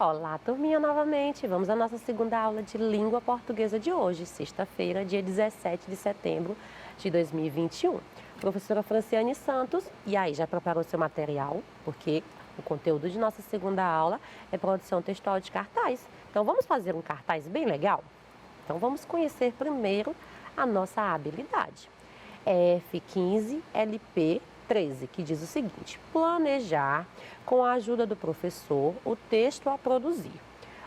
Olá, turminha, novamente. Vamos à nossa segunda aula de língua portuguesa de hoje, sexta-feira, dia 17 de setembro de 2021. Professora Franciane Santos, e aí, já preparou seu material? Porque o conteúdo de nossa segunda aula é produção textual de cartaz. Então, vamos fazer um cartaz bem legal? Então, vamos conhecer primeiro a nossa habilidade. F15LP13, que diz o seguinte: planejar, com a ajuda do professor, o texto a produzir.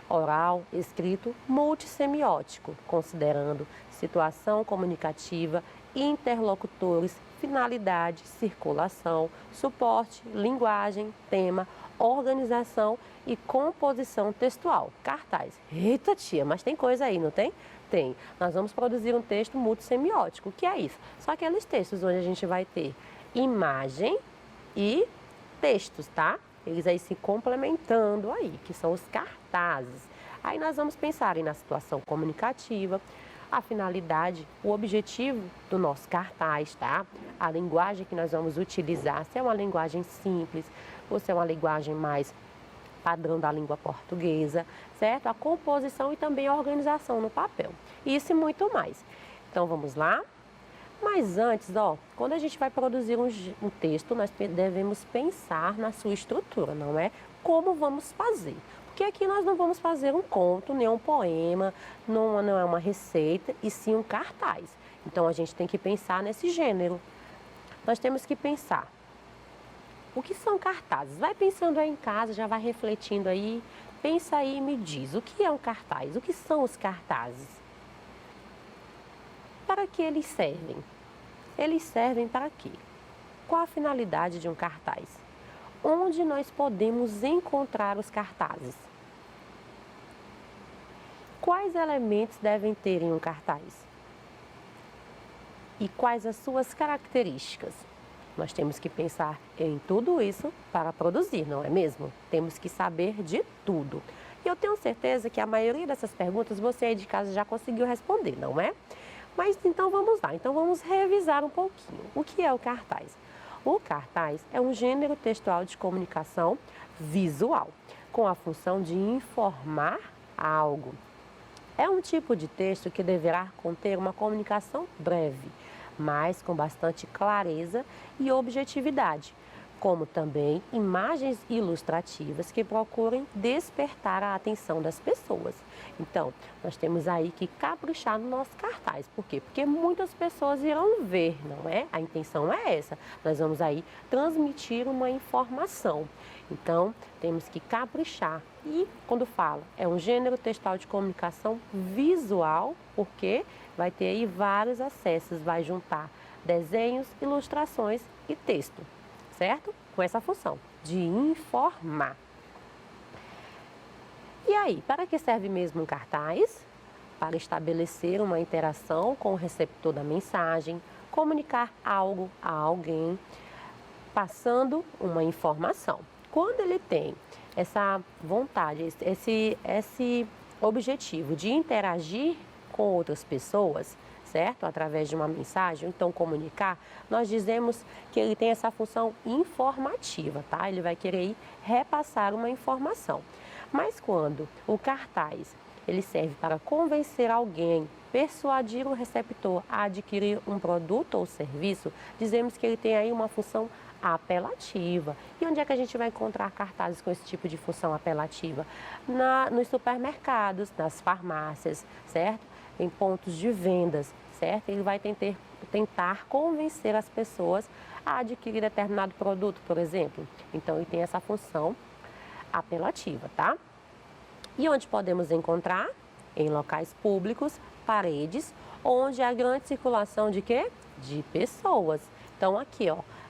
Oral, escrito, multissemiótico, considerando situação comunicativa, interlocutores, finalidade, circulação, suporte, linguagem, tema, organização e composição textual. Cartaz. Eita, tia, mas tem coisa aí, não tem? Tem. Nós vamos produzir um texto multissemiótico. O que é isso? São aqueles textos onde a gente vai ter imagem e textos, tá? Eles aí se complementando aí, que são os cartazes. Aí nós vamos pensar na situação comunicativa, a finalidade, o objetivo do nosso cartaz, tá? A linguagem que nós vamos utilizar, se é uma linguagem simples ou se é uma linguagem mais padrão da língua portuguesa, certo? A composição e também a organização no papel. Isso e muito mais. Então, vamos lá? Mas antes, quando a gente vai produzir um texto, nós devemos pensar na sua estrutura, não é? Como vamos fazer? Porque aqui nós não vamos fazer um conto, nem um poema, não é uma receita, e sim um cartaz. Então, a gente tem que pensar nesse gênero. Nós temos que pensar: o que são cartazes? Vai pensando aí em casa, já vai refletindo aí, pensa aí e me diz, o que é um cartaz? O que são os cartazes? Para que eles servem? Eles servem para quê? Qual a finalidade de um cartaz? Onde nós podemos encontrar os cartazes? Quais elementos devem ter em um cartaz? E quais as suas características? Nós temos que pensar em tudo isso para produzir, não é mesmo? Temos que saber de tudo. E eu tenho certeza que a maioria dessas perguntas você aí de casa já conseguiu responder, não é? Mas então vamos lá, então vamos revisar um pouquinho. O que é o cartaz? O cartaz é um gênero textual de comunicação visual, com a função de informar algo. É um tipo de texto que deverá conter uma comunicação breve, mas com bastante clareza e objetividade, como também imagens ilustrativas que procurem despertar a atenção das pessoas. Então, nós temos aí que caprichar no nosso cartaz. Por quê? Porque muitas pessoas irão ver, não é? A intenção é essa. Nós vamos aí transmitir uma informação. Então, temos que caprichar. E quando fala, é um gênero textual de comunicação visual, porque vai ter aí vários acessos, vai juntar desenhos, ilustrações e texto, certo? Com essa função de informar. E aí, para que serve mesmo um cartaz? Para estabelecer uma interação com o receptor da mensagem, comunicar algo a alguém, passando uma informação. Quando ele tem essa vontade, esse objetivo de interagir com outras pessoas, certo? Através de uma mensagem, então comunicar, nós dizemos que ele tem essa função informativa, tá? Ele vai querer repassar uma informação. Mas quando o cartaz, ele serve para convencer alguém, persuadir o receptor a adquirir um produto ou serviço, dizemos que ele tem aí uma função apelativa. E onde é que a gente vai encontrar cartazes com esse tipo de função apelativa? Nos supermercados, nas farmácias, certo? Em pontos de vendas, certo? Ele vai tentar convencer as pessoas a adquirir determinado produto, por exemplo. Então, ele tem essa função apelativa, tá? E onde podemos encontrar? Em locais públicos, paredes, onde há grande circulação de quê? De pessoas. Então, aqui,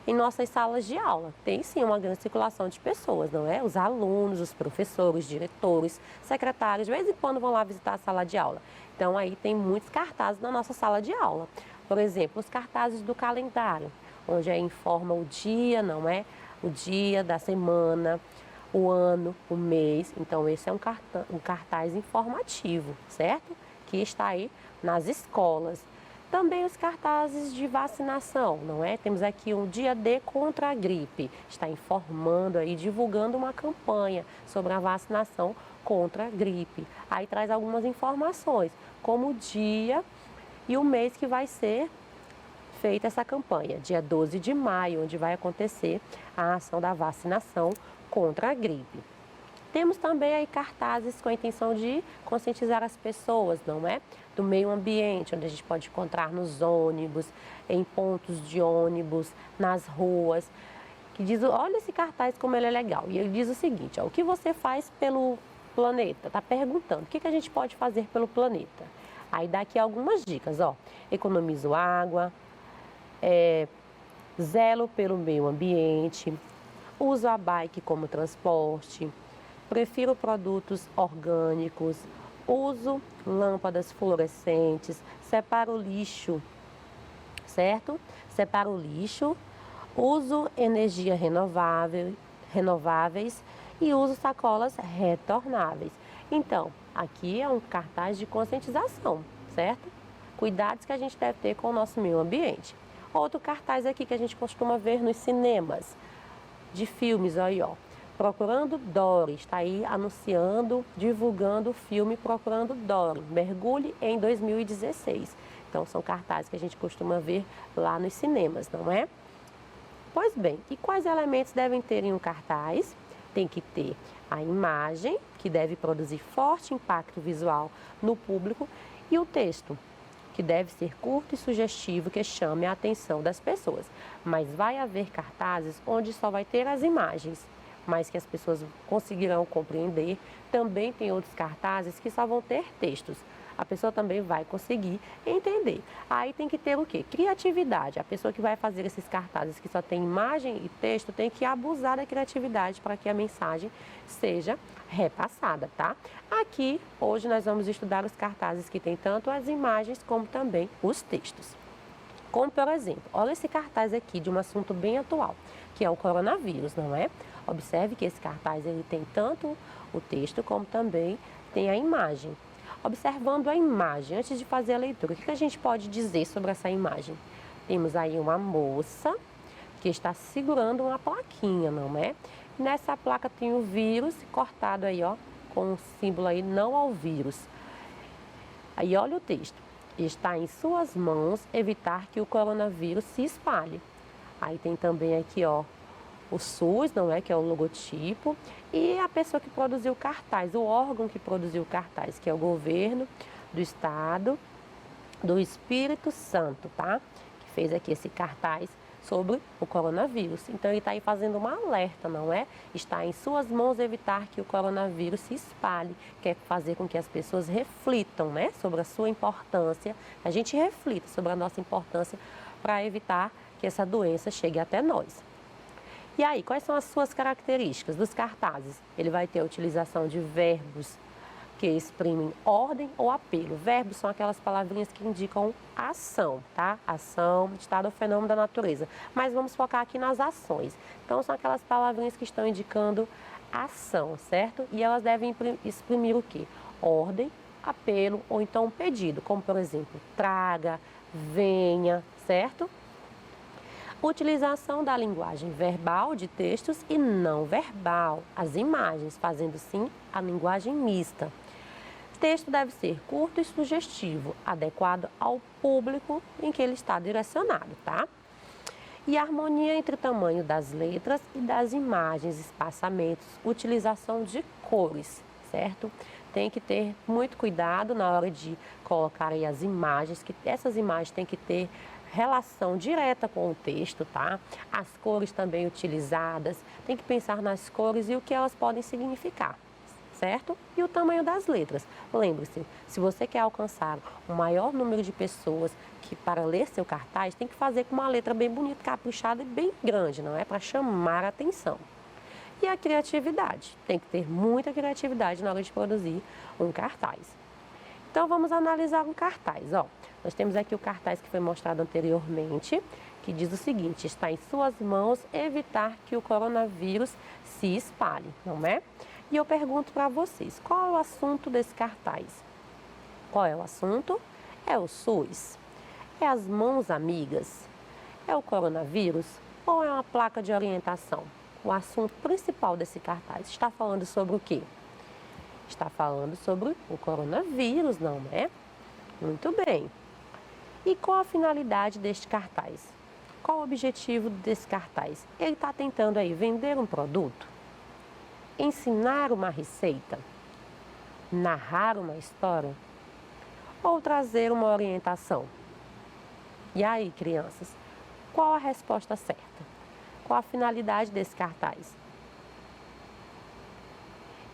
em nossas salas de aula, tem sim uma grande circulação de pessoas, não é? Os alunos, os professores, diretores, secretários, de vez em quando vão lá visitar a sala de aula. Então, aí tem muitos cartazes na nossa sala de aula. Por exemplo, os cartazes do calendário, onde aí informa o dia, não é? O dia da semana, o ano, o mês. Então, esse é um cartaz informativo, certo? Que está aí nas escolas. Também os cartazes de vacinação, não é? Temos aqui um dia D contra a gripe, está informando aí, divulgando uma campanha sobre a vacinação contra a gripe. Aí traz algumas informações, como o dia e o mês que vai ser feita essa campanha, dia 12 de maio, onde vai acontecer a ação da vacinação contra a gripe. Temos também aí cartazes com a intenção de conscientizar as pessoas, não é? Do meio ambiente, onde a gente pode encontrar nos ônibus, em pontos de ônibus, nas ruas, que diz, olha esse cartaz como ele é legal. E ele diz o seguinte, ó, o que você faz pelo planeta? Está perguntando, o que a gente pode fazer pelo planeta? Aí dá aqui algumas dicas, ó, economizo água, zelo pelo meio ambiente, uso a bike como transporte, prefiro produtos orgânicos, uso lâmpadas fluorescentes, separo o lixo, certo? Separo o lixo, uso energia renováveis e uso sacolas retornáveis. Então, aqui é um cartaz de conscientização, certo? Cuidados que a gente deve ter com o nosso meio ambiente. Outro cartaz aqui que a gente costuma ver nos cinemas, de filmes, aí ó. Procurando Dory, está aí anunciando, divulgando o filme Procurando Dory, mergulhe em 2016. Então, são cartazes que a gente costuma ver lá nos cinemas, não é? Pois bem, e quais elementos devem ter em um cartaz? Tem que ter a imagem, que deve produzir forte impacto visual no público, e o texto, que deve ser curto e sugestivo, que chame a atenção das pessoas. Mas vai haver cartazes onde só vai ter as imagens, mas que as pessoas conseguirão compreender. Também tem outros cartazes que só vão ter textos. A pessoa também vai conseguir entender. Aí tem que ter o quê? Criatividade. A pessoa que vai fazer esses cartazes que só tem imagem e texto tem que abusar da criatividade para que a mensagem seja repassada, tá? Aqui, hoje, nós vamos estudar os cartazes que tem tanto as imagens como também os textos. Como, por exemplo, olha esse cartaz aqui de um assunto bem atual, que é o coronavírus, não é? Observe que esse cartaz ele tem tanto o texto como também tem a imagem. Observando a imagem, antes de fazer a leitura, o que a gente pode dizer sobre essa imagem? Temos aí uma moça que está segurando uma plaquinha, não é? Nessa placa tem o vírus cortado aí, ó, com o símbolo aí, não ao vírus. Aí olha o texto. Está em suas mãos evitar que o coronavírus se espalhe. Aí tem também aqui, ó, o SUS, não é? Que é o logotipo. E a pessoa que produziu o cartaz, o órgão que produziu o cartaz, que é o governo do estado do Espírito Santo, tá? Que fez aqui esse cartaz sobre o coronavírus. Então, ele está aí fazendo um alerta, não é? Está em suas mãos evitar que o coronavírus se espalhe. Quer fazer com que as pessoas reflitam, né? Sobre a sua importância. A gente reflita sobre a nossa importância para evitar que essa doença chegue até nós. E aí, quais são as suas características dos cartazes? Ele vai ter a utilização de verbos que exprimem ordem ou apelo. Verbos são aquelas palavrinhas que indicam ação, tá? Ação, estado ou fenômeno da natureza. Mas vamos focar aqui nas ações. Então, são aquelas palavrinhas que estão indicando ação, certo? E elas devem exprimir o quê? Ordem, apelo ou então pedido, como por exemplo, traga, venha, certo? Utilização da linguagem verbal de textos e não verbal, as imagens, fazendo sim a linguagem mista. Texto deve ser curto e sugestivo, adequado ao público em que ele está direcionado, tá? E a harmonia entre o tamanho das letras e das imagens, espaçamentos, utilização de cores, certo? Tem que ter muito cuidado na hora de colocar aí as imagens, que essas imagens têm que ter relação direta com o texto, tá? As cores também utilizadas, tem que pensar nas cores e o que elas podem significar, certo? E o tamanho das letras. Lembre-se, se você quer alcançar o maior número de pessoas que para ler seu cartaz, tem que fazer com uma letra bem bonita, caprichada e bem grande, não é? Para chamar a atenção. E a criatividade, tem que ter muita criatividade na hora de produzir um cartaz. Então, vamos analisar um cartaz, ó. Nós temos aqui o cartaz que foi mostrado anteriormente, que diz o seguinte: está em suas mãos evitar que o coronavírus se espalhe, não é? E eu pergunto para vocês, qual é o assunto desse cartaz? Qual é o assunto? É o SUS. É as mãos amigas? É o coronavírus ou é uma placa de orientação? O assunto principal desse cartaz está falando sobre o quê? Está falando sobre o coronavírus, não é? Muito bem. E qual a finalidade deste cartaz? Qual o objetivo desse cartaz? Ele está tentando aí vender um produto? Ensinar uma receita? Narrar uma história? Ou trazer uma orientação? E aí, crianças, qual a resposta certa? Qual a finalidade desse cartaz?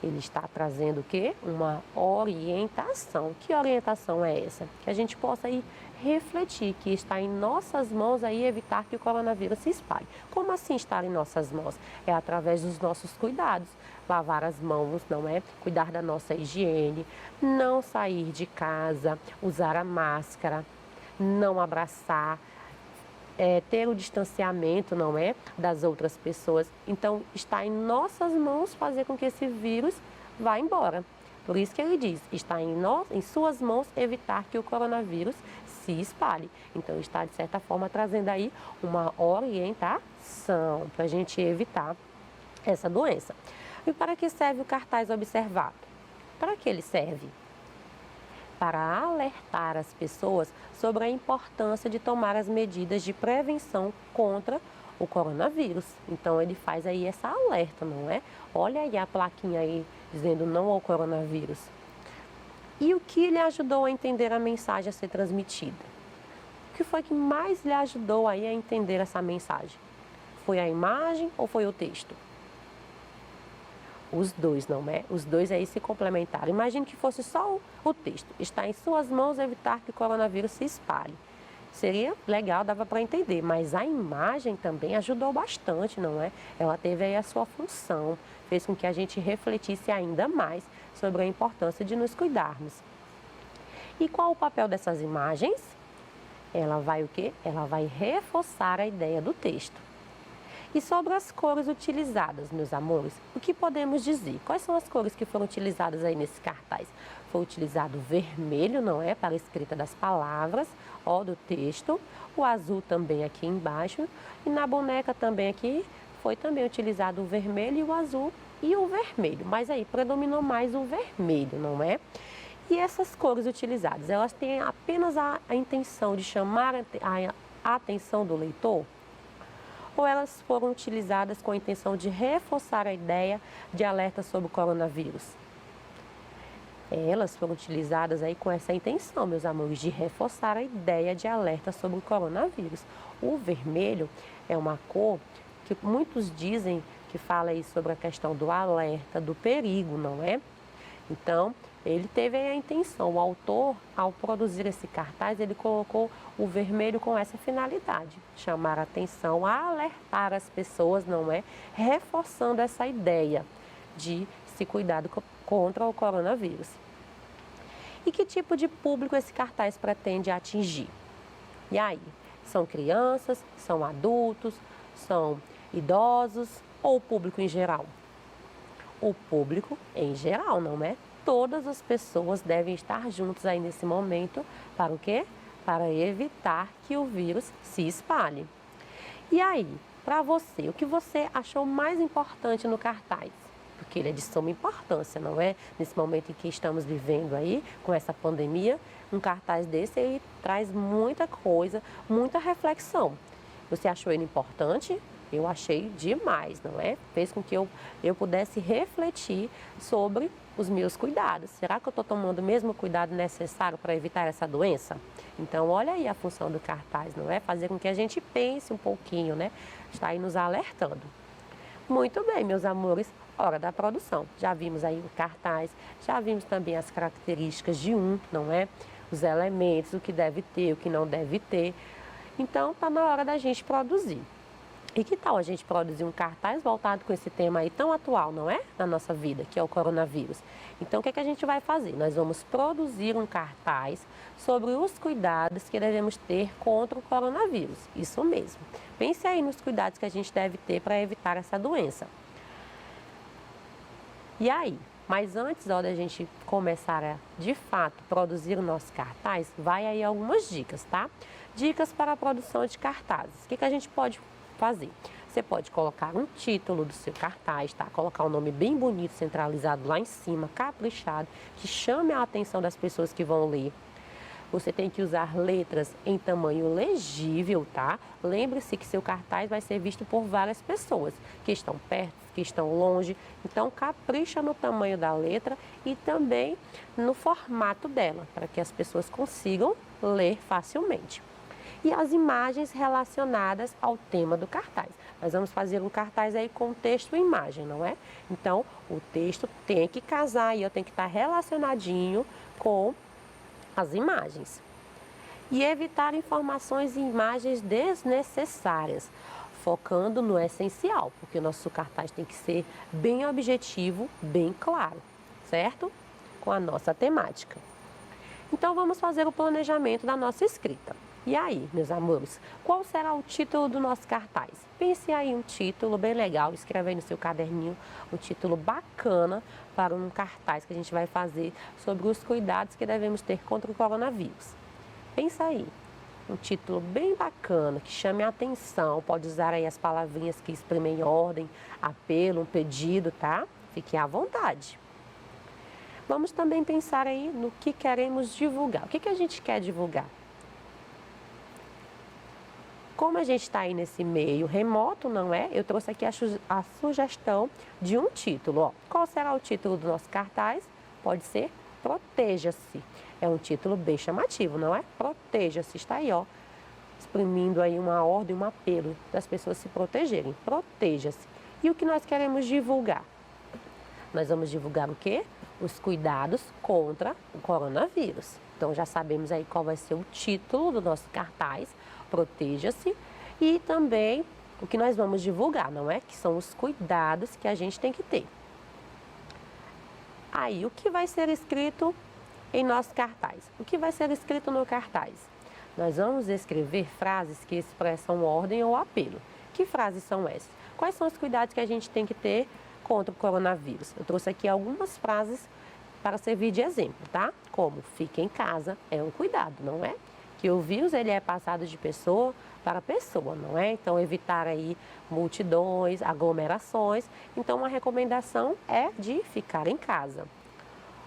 Ele está trazendo o quê? Uma orientação. Que orientação é essa? Que a gente possa aí refletir que está em nossas mãos aí evitar que o coronavírus se espalhe. Como assim estar em nossas mãos? É através dos nossos cuidados. Lavar as mãos, não é? Cuidar da nossa higiene, não sair de casa, usar a máscara, não abraçar, ter o distanciamento, não é, das outras pessoas. Então, está em nossas mãos fazer com que esse vírus vá embora. Por isso que ele diz, está em suas mãos evitar que o coronavírus se espalhe. Então, está, de certa forma, trazendo aí uma orientação para a gente evitar essa doença. E para que serve o cartaz observado? Para que ele serve? Para alertar as pessoas sobre a importância de tomar as medidas de prevenção contra o coronavírus. Então, ele faz aí essa alerta, não é? Olha aí a plaquinha aí dizendo não ao coronavírus. E o que lhe ajudou a entender a mensagem a ser transmitida? O que foi que mais lhe ajudou aí a entender essa mensagem? Foi a imagem ou foi o texto? Os dois, não é? Os dois aí se complementaram. Imagine que fosse só o texto. Está em suas mãos evitar que o coronavírus se espalhe. Seria legal, dava para entender, mas a imagem também ajudou bastante, não é? Ela teve aí a sua função, fez com que a gente refletisse ainda mais sobre a importância de nos cuidarmos. E qual o papel dessas imagens? Ela vai o quê? Ela vai reforçar a ideia do texto. E sobre as cores utilizadas, meus amores, o que podemos dizer? Quais são as cores que foram utilizadas aí nesse cartaz? Foi utilizado o vermelho, não é? Para a escrita das palavras, ó, do texto. O azul também aqui embaixo. E na boneca também aqui foi também utilizado o vermelho e o azul e o vermelho. Mas aí predominou mais o vermelho, não é? E essas cores utilizadas, elas têm apenas a intenção de chamar a atenção do leitor? Ou elas foram utilizadas com a intenção de reforçar a ideia de alerta sobre o coronavírus? Elas foram utilizadas aí com essa intenção, meus amores, de reforçar a ideia de alerta sobre o coronavírus. O vermelho é uma cor que muitos dizem que fala aí sobre a questão do alerta, do perigo, não é? Então, ele teve a intenção, o autor, ao produzir esse cartaz, ele colocou o vermelho com essa finalidade, chamar a atenção, alertar as pessoas, não é? Reforçando essa ideia de se cuidar contra o coronavírus. E que tipo de público esse cartaz pretende atingir? E aí, são crianças, são adultos, são idosos ou o público em geral? O público em geral, não é? Todas as pessoas devem estar juntas aí nesse momento para o quê? Para evitar que o vírus se espalhe. E aí, para você, o que você achou mais importante no cartaz? Porque ele é de suma importância, não é? Nesse momento em que estamos vivendo aí, com essa pandemia, um cartaz desse aí traz muita coisa, muita reflexão. Você achou ele importante? Eu achei demais, não é? Fez com que eu pudesse refletir sobre os meus cuidados. Será que eu estou tomando o mesmo cuidado necessário para evitar essa doença? Então, olha aí a função do cartaz, não é? Fazer com que a gente pense um pouquinho, né? Está aí nos alertando. Muito bem, meus amores, hora da produção. Já vimos aí o cartaz, já vimos também as características de não é? Os elementos, o que deve ter, o que não deve ter. Então, está na hora da gente produzir. E que tal a gente produzir um cartaz voltado com esse tema aí tão atual, não é? Na nossa vida, que é o coronavírus. Então, o que é que a gente vai fazer? Nós vamos produzir um cartaz sobre os cuidados que devemos ter contra o coronavírus. Isso mesmo. Pense aí nos cuidados que a gente deve ter para evitar essa doença. E aí, Mas antes, ó, da gente começar a, de fato, produzir o nosso cartaz, vai aí algumas dicas, tá? Dicas para a produção de cartazes. O que a gente pode fazer? Você pode colocar um título do seu cartaz, tá? Colocar um nome bem bonito, centralizado lá em cima, caprichado, que chame a atenção das pessoas que vão ler. Você tem que usar letras em tamanho legível, tá? Lembre-se que seu cartaz vai ser visto por várias pessoas que estão perto, que estão longe. Então, capricha no tamanho da letra e também no formato dela, para que as pessoas consigam ler facilmente. E as imagens relacionadas ao tema do cartaz. Nós vamos fazer um cartaz aí com texto e imagem, não é? Então, o texto tem que casar e tem que estar relacionadinho com as imagens. E evitar informações e imagens desnecessárias, focando no essencial, porque o nosso cartaz tem que ser bem objetivo, bem claro, certo? Com a nossa temática. Então, vamos fazer o planejamento da nossa escrita. E aí, meus amores, qual será o título do nosso cartaz? Pense aí um título bem legal, escreve aí no seu caderninho um título bacana para um cartaz que a gente vai fazer sobre os cuidados que devemos ter contra o coronavírus. Pensa aí, um título bem bacana, que chame a atenção, pode usar aí as palavrinhas que exprimem ordem, apelo, um pedido, tá? Fique à vontade. Vamos também pensar aí no que queremos divulgar. O que a gente quer divulgar? Como a gente está aí nesse meio remoto, não é? Eu trouxe aqui a sugestão de um título. Ó. Qual será o título do nosso cartaz? Pode ser Proteja-se. É um título bem chamativo, não é? Proteja-se, está aí, ó. Exprimindo aí uma ordem, um apelo das pessoas se protegerem. Proteja-se. E o que nós queremos divulgar? Nós vamos divulgar o quê? Os cuidados contra o coronavírus. Então, já sabemos aí qual vai ser o título do nosso cartaz. Proteja-se, e também o que nós vamos divulgar, não é? Que são os cuidados que a gente tem que ter. Aí, o que vai ser escrito em nosso cartaz? O que vai ser escrito no cartaz? Nós vamos escrever frases que expressam ordem ou apelo. Que frases são essas? Quais são os cuidados que a gente tem que ter contra o coronavírus? Eu trouxe aqui algumas frases para servir de exemplo, tá? Como, fique em casa, é um cuidado, não é? Que o vírus ele é passado de pessoa para pessoa, não é? Então, evitar aí multidões, aglomerações. Então, uma recomendação é de ficar em casa.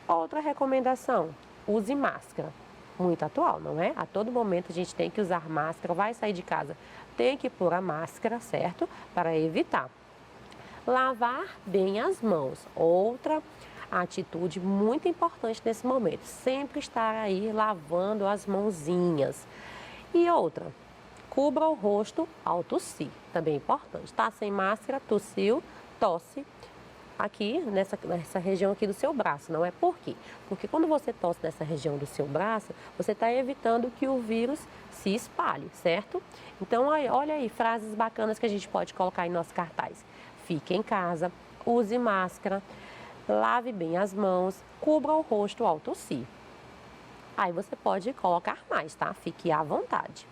Outra recomendação, use máscara. Muito atual, não é? A todo momento a gente tem que usar máscara, vai sair de casa, tem que pôr a máscara, certo? Para evitar. Lavar bem as mãos. Outra atitude muito importante nesse momento, sempre estar aí lavando as mãozinhas. E outra, cubra o rosto ao tossir, também importante. Tá sem máscara, tossiu, tosse aqui nessa região aqui do seu braço, não é? Por quê? Porque quando você tosse nessa região do seu braço, você está evitando que o vírus se espalhe, certo? Então, olha aí, frases bacanas que a gente pode colocar em nosso cartaz. Fique em casa, use máscara, lave bem as mãos, cubra o rosto ao tossir. Aí você pode colocar mais, tá? Fique à vontade.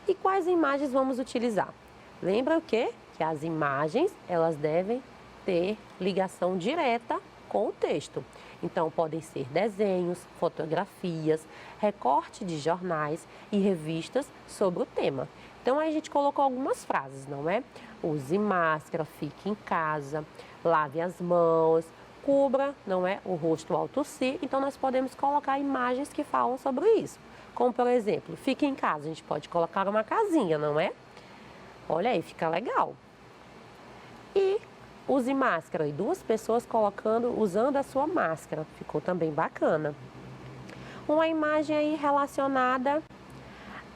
E quais imagens vamos utilizar? Lembra o quê? Que as imagens, elas devem ter ligação direta com o texto. Então, podem ser desenhos, fotografias, recorte de jornais e revistas sobre o tema. Então, aí a gente colocou algumas frases, não é? Use máscara, fique em casa, lave as mãos, cubra, não é, o rosto ao tossir. Então, nós podemos colocar imagens que falam sobre isso. Como, por exemplo, fique em casa, a gente pode colocar uma casinha, não é? Olha aí, fica legal. E use máscara, e duas pessoas usando a sua máscara. Ficou também bacana. Uma imagem aí relacionada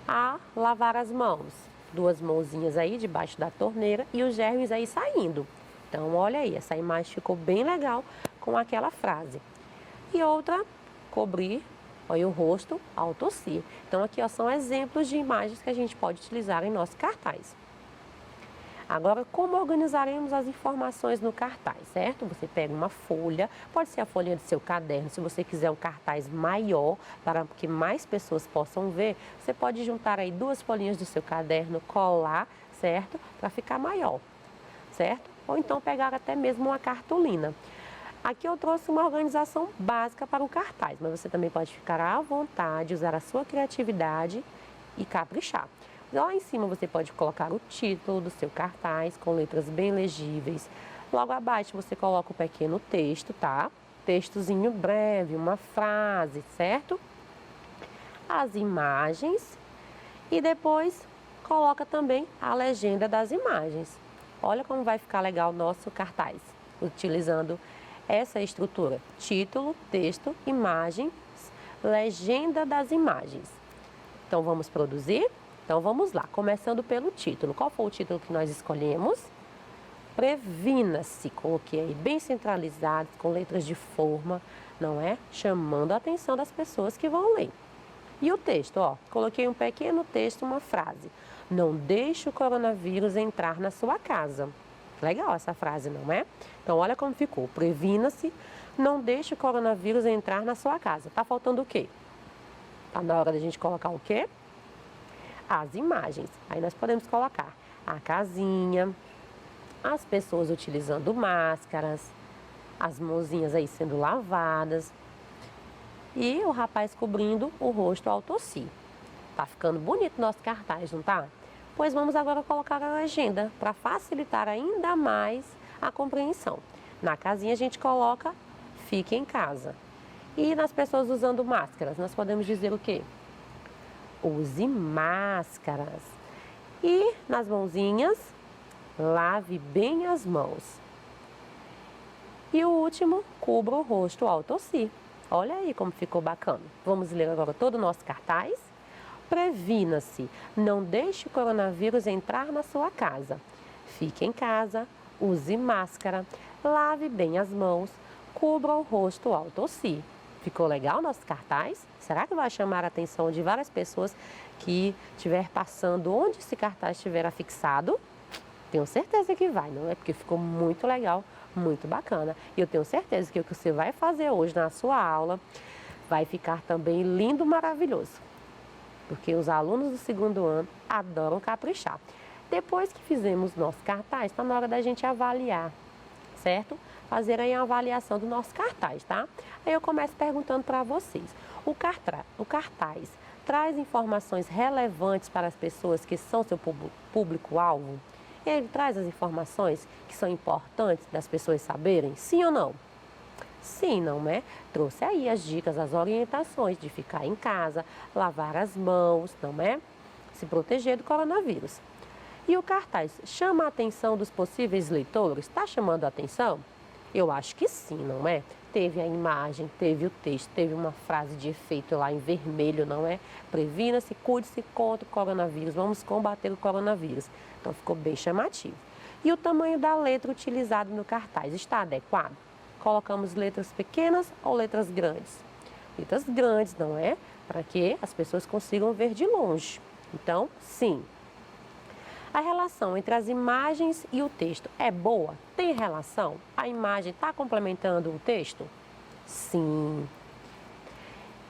a lavar as mãos. Duas mãozinhas aí debaixo da torneira e os germes aí saindo. Então, olha aí, essa imagem ficou bem legal com aquela frase. E outra, cobrir, olha, o rosto ao tossir. Então, aqui ó, são exemplos de imagens que a gente pode utilizar em nosso cartaz. Agora, como organizaremos as informações no cartaz, certo? Você pega uma folha, pode ser a folha do seu caderno, se você quiser um cartaz maior, para que mais pessoas possam ver, você pode juntar aí duas folhinhas do seu caderno, colar, certo? Para ficar maior, certo? Ou então pegar até mesmo uma cartolina. Aqui eu trouxe uma organização básica para o cartaz, mas você também pode ficar à vontade, usar a sua criatividade e caprichar. Lá em cima você pode colocar o título do seu cartaz com letras bem legíveis. Logo abaixo você coloca o pequeno texto, tá? Textozinho breve, uma frase, certo? As imagens e depois coloca também a legenda das imagens. Olha como vai ficar legal o nosso cartaz, utilizando essa estrutura: título, texto, imagens, legenda das imagens. Então vamos produzir? Então vamos lá, começando pelo título. Qual foi o título que nós escolhemos? Previna-se. Coloquei aí bem centralizado, com letras de forma, não é? Chamando a atenção das pessoas que vão ler. E o texto, ó, coloquei um pequeno texto, uma frase: não deixe o coronavírus entrar na sua casa. Legal essa frase, não é? Então, olha como ficou. Previna-se, não deixe o coronavírus entrar na sua casa. Tá faltando o quê? Tá na hora da gente colocar o quê? As imagens. Aí nós podemos colocar a casinha, as pessoas utilizando máscaras, as mãozinhas aí sendo lavadas e o rapaz cobrindo o rosto ao tossir. Tá ficando bonito nosso cartaz, não tá? Pois vamos agora colocar a legenda para facilitar ainda mais a compreensão. Na casinha a gente coloca fique em casa. E nas pessoas usando máscaras, nós podemos dizer o quê? Use máscaras. E nas mãozinhas, lave bem as mãos. E o último, cubra o rosto ao tossir. Olha aí como ficou bacana. Vamos ler agora todo o nosso cartaz? Previna-se, não deixe o coronavírus entrar na sua casa. Fique em casa, use máscara, lave bem as mãos, cubra o rosto ao tossir. Ficou legal o nosso cartaz? Será que vai chamar a atenção de várias pessoas que estiver passando onde esse cartaz estiver afixado? Tenho certeza que vai, não é? Porque ficou muito legal, muito bacana. E eu tenho certeza que o que você vai fazer hoje na sua aula vai ficar também lindo, maravilhoso. Porque os alunos do segundo ano adoram caprichar. Depois que fizemos nosso cartaz, está na hora da gente avaliar, certo? Fazer aí a avaliação do nosso cartaz, tá? Aí eu começo perguntando para vocês. O cartaz traz informações relevantes para as pessoas que são seu público-alvo? Ele traz as informações que são importantes das pessoas saberem? Sim ou não? Sim, não é? Trouxe aí as dicas, as orientações de ficar em casa, lavar as mãos, não é? Se proteger do coronavírus. E o cartaz chama a atenção dos possíveis leitores? Está chamando a atenção? Eu acho que sim, não é? Teve a imagem, teve o texto, teve uma frase de efeito lá em vermelho, não é? Previna-se, cuide-se contra o coronavírus, vamos combater o coronavírus. Então ficou bem chamativo. E o tamanho da letra utilizada no cartaz está adequado? Colocamos letras pequenas ou letras grandes? Letras grandes, não é? Para que as pessoas consigam ver de longe. Então, sim. A relação entre as imagens e o texto é boa? Tem relação? A imagem está complementando o texto? Sim.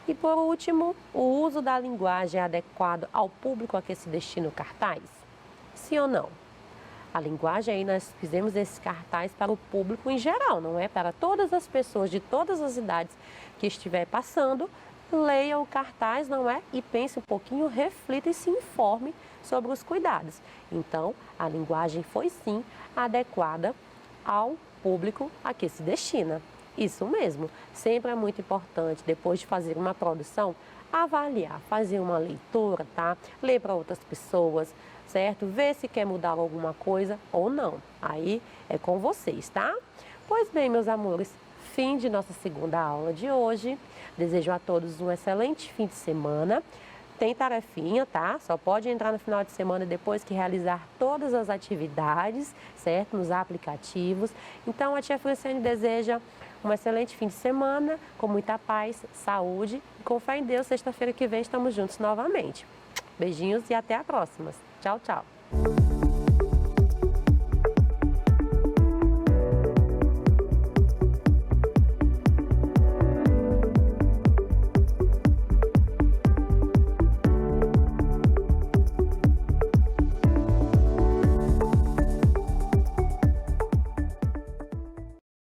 E por último, o uso da linguagem é adequado ao público a que se destina o cartaz? Sim ou não? A linguagem aí nós fizemos esse cartaz para o público em geral, não é? Para todas as pessoas de todas as idades que estiver passando, leia o cartaz, não é? E pense um pouquinho, reflita e se informe sobre os cuidados. Então, a linguagem foi sim adequada ao público a que se destina. Isso mesmo, sempre é muito importante, depois de fazer uma produção, avaliar, fazer uma leitura, tá? Ler para outras pessoas, certo? Ver se quer mudar alguma coisa ou não. Aí é com vocês, tá? Pois bem, meus amores, fim de nossa segunda aula de hoje. Desejo a todos um excelente fim de semana. Tem tarefinha, tá? Só pode entrar no final de semana depois que realizar todas as atividades, certo? Nos aplicativos. Então, a tia Franciane deseja um excelente fim de semana, com muita paz, saúde e com fé em Deus. Sexta-feira que vem estamos juntos novamente. Beijinhos e até a próxima. Tchau, tchau.